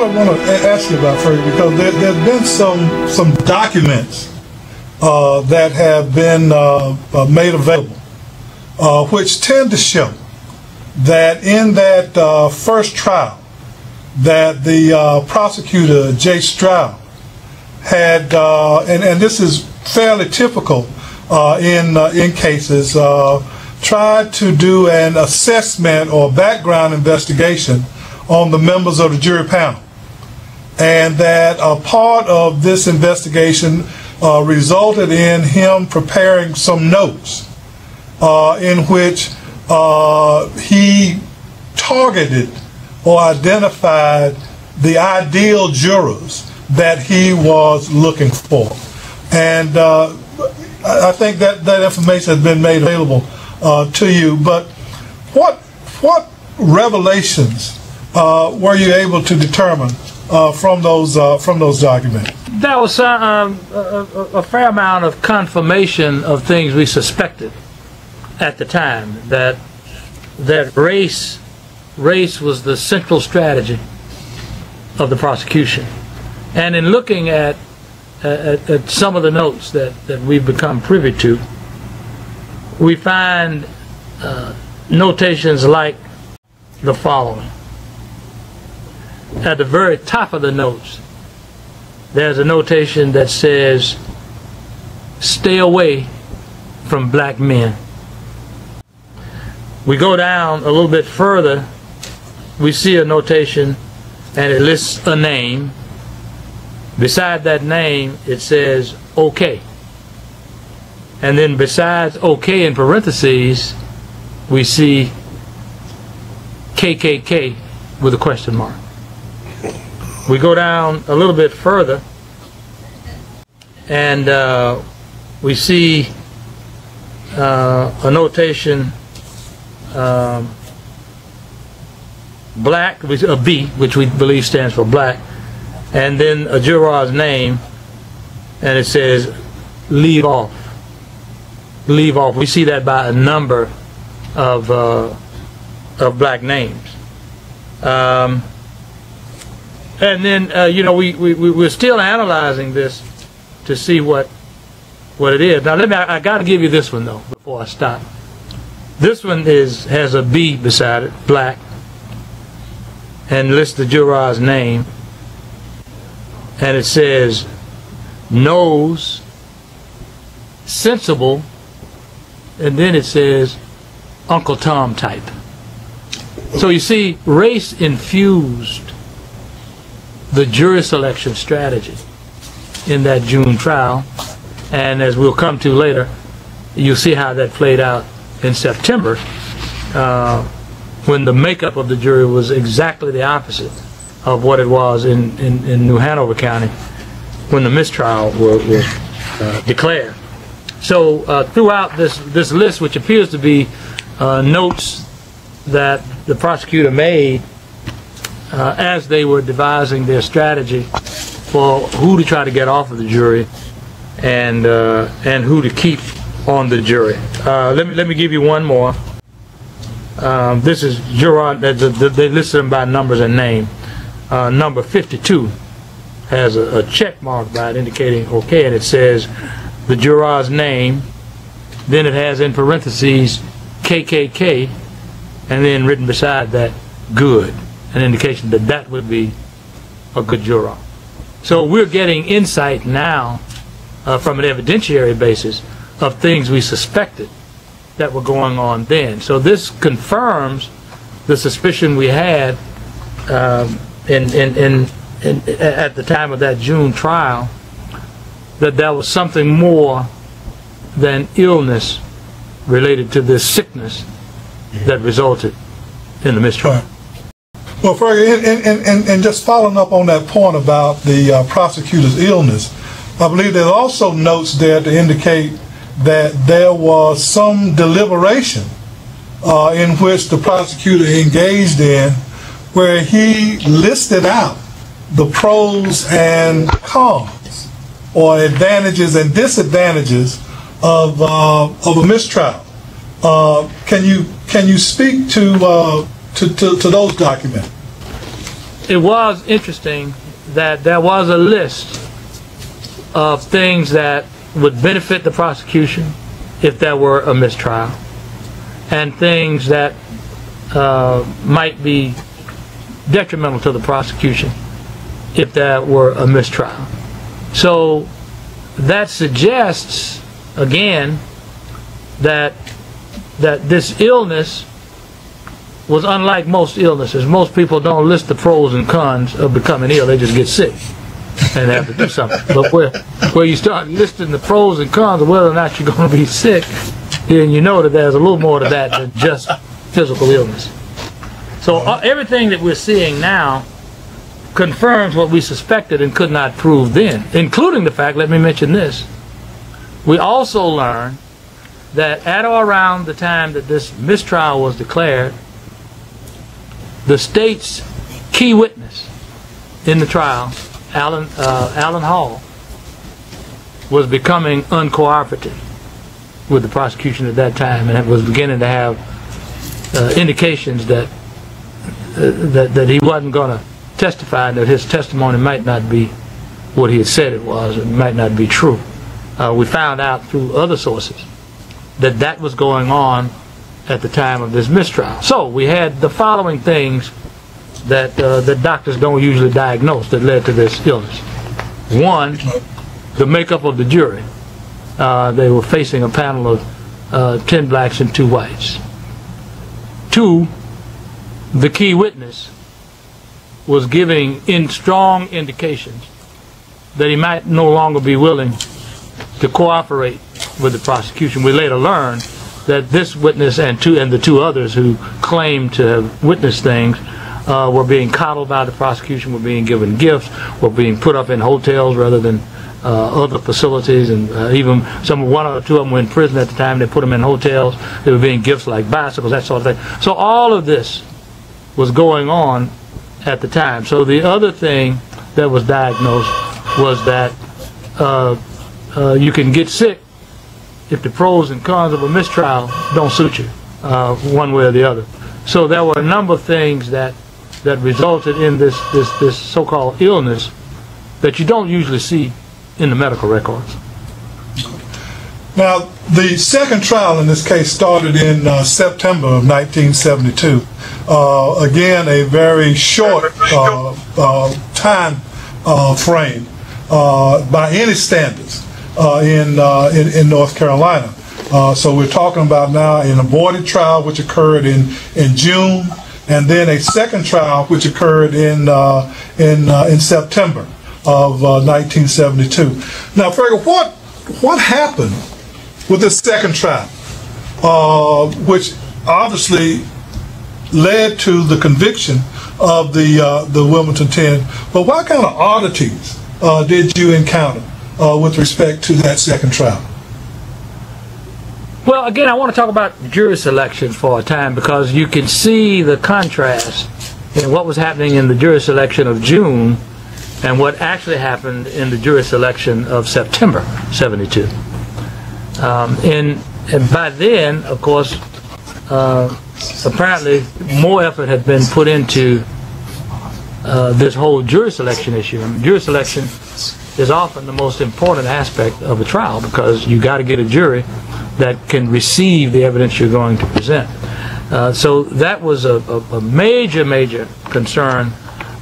what I want to ask you about first, because there's been some documents that have been made available, which tend to show that in that first trial that the prosecutor, J. Stroud, had, and this is fairly typical in cases, tried to do an assessment or background investigation on the members of the jury panel, and that a part of this investigation resulted in him preparing some notes in which he targeted or identified the ideal jurors that he was looking for. And I think that information has been made available to you. But what revelations were you able to determine from those documents? There was a fair amount of confirmation of things we suspected at the time, that race was the central strategy of the prosecution. And in looking at some of the notes that we've become privy to, we find notations like the following. At the very top of the notes, there's a notation that says, "Stay away from black men." We go down a little bit further, we see a notation, and it lists a name. Beside that name, it says, "Okay." And then besides "okay" in parentheses, we see KKK with a question mark. We go down a little bit further, and we see a notation, black, a B, which we believe stands for black, and then a juror's name, and it says "leave off." Leave off. We see that by a number of black names. And then we're still analyzing this to see what it is. Now I got to give you this one though before I stop. This one has a B beside it, black, and lists the juror's name, and it says knows, sensible, and then it says Uncle Tom type. So you see, race infused the jury selection strategy in that June trial, and as we'll come to later, you'll see how that played out in September, when the makeup of the jury was exactly the opposite of what it was in New Hanover County when the mistrial was declared. So throughout this list, which appears to be notes that the prosecutor made as they were devising their strategy for who to try to get off of the jury and who to keep on the jury. Let me give you one more. This is juror. They listed them by numbers and name. Number 52 has a check mark by it indicating okay, and it says the juror's name. Then it has in parentheses KKK, and then written beside that good, an indication that that would be a good juror. So we're getting insight now from an evidentiary basis of things we suspected that were going on then. So this confirms the suspicion we had at the time of that June trial, that there was something more than illness related to this sickness that resulted in the mistrial. Right. Well, Fergie, and just following up on that point about the prosecutor's illness, I believe there's also notes there to indicate that there was some deliberation in which the prosecutor engaged in, where he listed out the pros and cons, or advantages and disadvantages of a mistrial. Can you speak to those documents? it was interesting that there was a list of things that would benefit the prosecution if there were a mistrial, and things that might be detrimental to the prosecution if there were a mistrial. So that suggests, again, that this illness was unlike most illnesses. Most people don't list the pros and cons of becoming ill. They just get sick and have to do something. But where you start listing the pros and cons of whether or not you're going to be sick, then you know that there's a little more to that than just physical illness. So everything that we're seeing now confirms what we suspected and could not prove then, including the fact, let me mention this, we also learned that at or around the time that this mistrial was declared, the state's key witness in the trial, Alan Hall, was becoming uncooperative with the prosecution at that time, and it was beginning to have indications that he wasn't going to testify, and that his testimony might not be what he had said it was. It might not be true. We found out through other sources that was going on at the time of this mistrial. So we had the following things that doctors don't usually diagnose that led to this illness. One, the makeup of the jury. They were facing a panel of 10 blacks and 2 whites. 2, the key witness was giving strong indications that he might no longer be willing to cooperate with the prosecution. We later learned that this witness and the 2 others who claimed to have witnessed things were being coddled by the prosecution, were being given gifts, were being put up in hotels rather than other facilities, and even one or 2 of them were in prison at the time. They put them in hotels. They were being gifts like bicycles, that sort of thing. So all of this was going on at the time. So the other thing that was diagnosed was that you can get sick if the pros and cons of a mistrial don't suit you, one way or the other. So there were a number of things that resulted in this so-called illness that you don't usually see in the medical records. Now, the second trial in this case started in September of 1972. Again, a very short time frame by any standards in North Carolina. So we're talking about now an aborted trial which occurred in June, and then a second trial which occurred in September of 1972. Now, Fergus, what happened with this second trial, which obviously led to the conviction of the Wilmington 10, but what kind of oddities did you encounter with respect to that second trial? Well, again, I want to talk about jury selection for a time, because you can see the contrast in what was happening in the jury selection of June and what actually happened in the jury selection of September 72. And by then, of course, apparently more effort had been put into this whole jury selection issue. And jury selection is often the most important aspect of a trial, because you got to get a jury that can receive the evidence you're going to present. So that was a major concern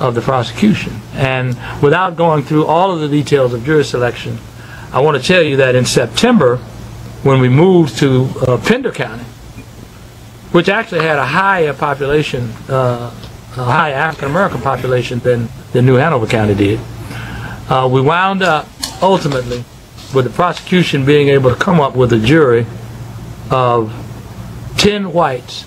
of the prosecution. And without going through all of the details of jury selection, I want to tell you that in September, when we moved to Pender County, which actually had a higher population, a high African American population than New Hanover County did, we wound up ultimately with the prosecution being able to come up with a jury of 10 whites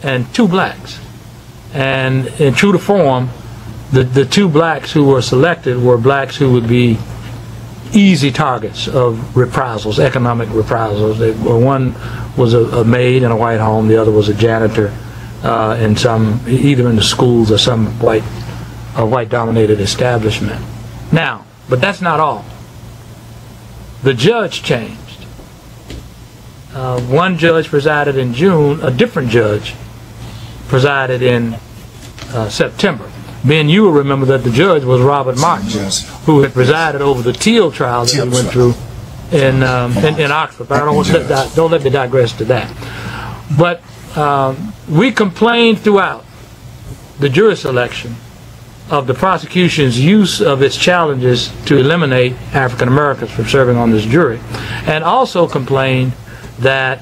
and 2 blacks. And in true to form, the 2 blacks who were selected were blacks who would be easy targets of reprisals, economic reprisals. One was a maid in a white home, the other was a janitor in either in the schools or some white-dominated establishment. Now, but that's not all. The judge changed. One judge presided in June, a different judge presided in September. Ben, you will remember that the judge was Robert Martin, who had presided over the Teal trial that we went through in Oxford. But don't let me digress to that. But we complained throughout the jury selection of the prosecution's use of its challenges to eliminate African Americans from serving on this jury, and also complained that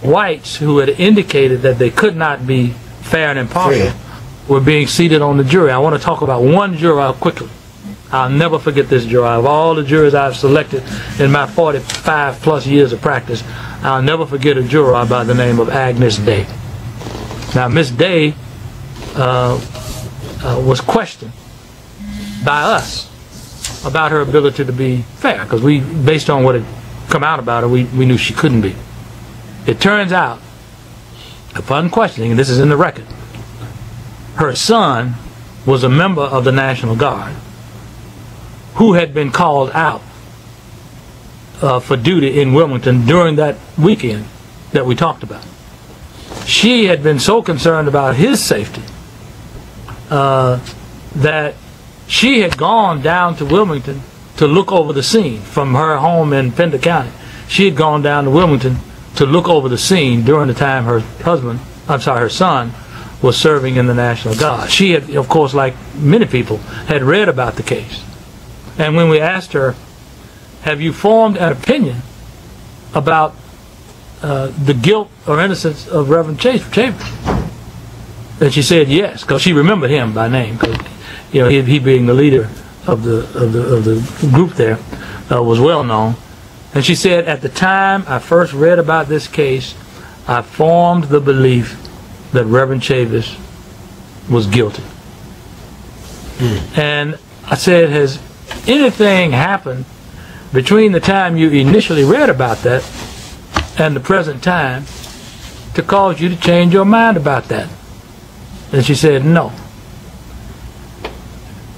whites who had indicated that they could not be fair and impartial were being seated on the jury. I want to talk about one juror quickly. I'll never forget this juror. Of all the jurors I've selected in my 45 plus years of practice, I'll never forget a juror by the name of Agnes Day. Now, Miss Day was questioned by us about her ability to be fair, because we, based on what had come out about her, we knew she couldn't be. It turns out, upon questioning, and this is in the record, her son was a member of the National Guard who had been called out for duty in Wilmington during that weekend that we talked about. She had been so concerned about his safety that she had gone down to Wilmington to look over the scene from her home in Pender County. She had gone down to Wilmington to look over the scene during the time her son was serving in the National Guard. She had, of course, like many people, had read about the case. And when we asked her, have you formed an opinion about the guilt or innocence of Reverend Chambers? And she said yes, because she remembered him by name, because he being the leader of the group there was well known. And she said, at the time I first read about this case, I formed the belief that Reverend Chavis was guilty. And I said, has anything happened between the time you initially read about that and the present time to cause you to change your mind about that? And she said, no.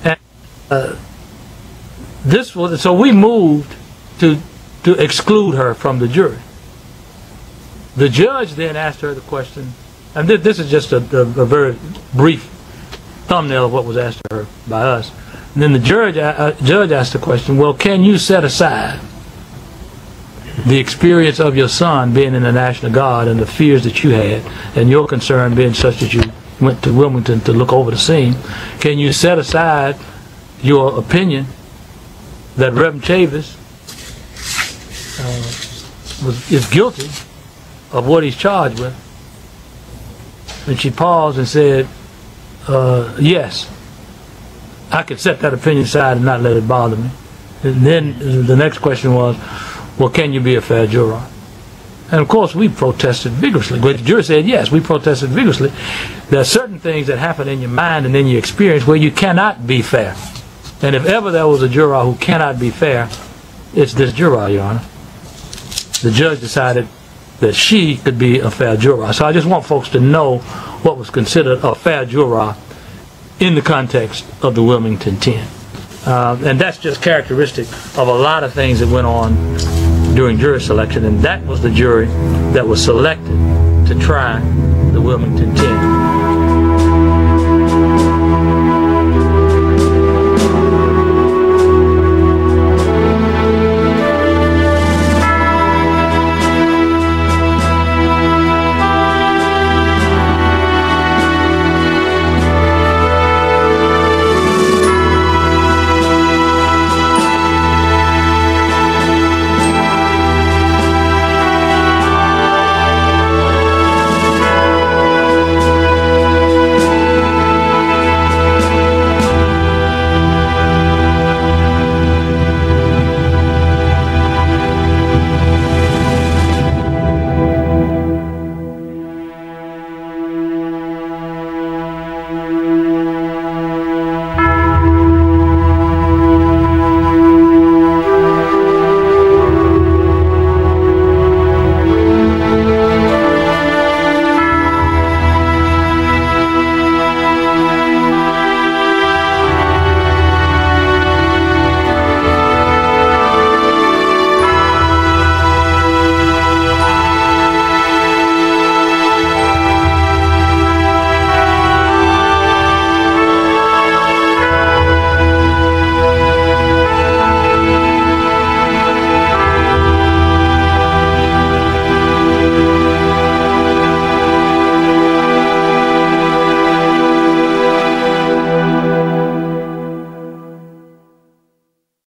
And so we moved to exclude her from the jury. The judge then asked her the question, and this is just a very brief thumbnail of what was asked to her by us. And then the judge asked the question, well, can you set aside the experience of your son being in the National Guard and the fears that you had, and your concern being such that you went to Wilmington to look over the scene? Can you set aside your opinion that Reverend Chavis is guilty of what he's charged with? And she paused and said, yes, I could set that opinion aside and not let it bother me. And then the next question was, well, can you be a fair juror? And of course we protested vigorously. But the jury said yes, we protested vigorously. There are certain things that happen in your mind and in your experience where you cannot be fair. And if ever there was a juror who cannot be fair, it's this juror, Your Honor. The judge decided that she could be a fair juror. So I just want folks to know what was considered a fair juror in the context of the Wilmington 10. And that's just characteristic of a lot of things that went on during jury selection, and that was the jury that was selected to try the Wilmington 10.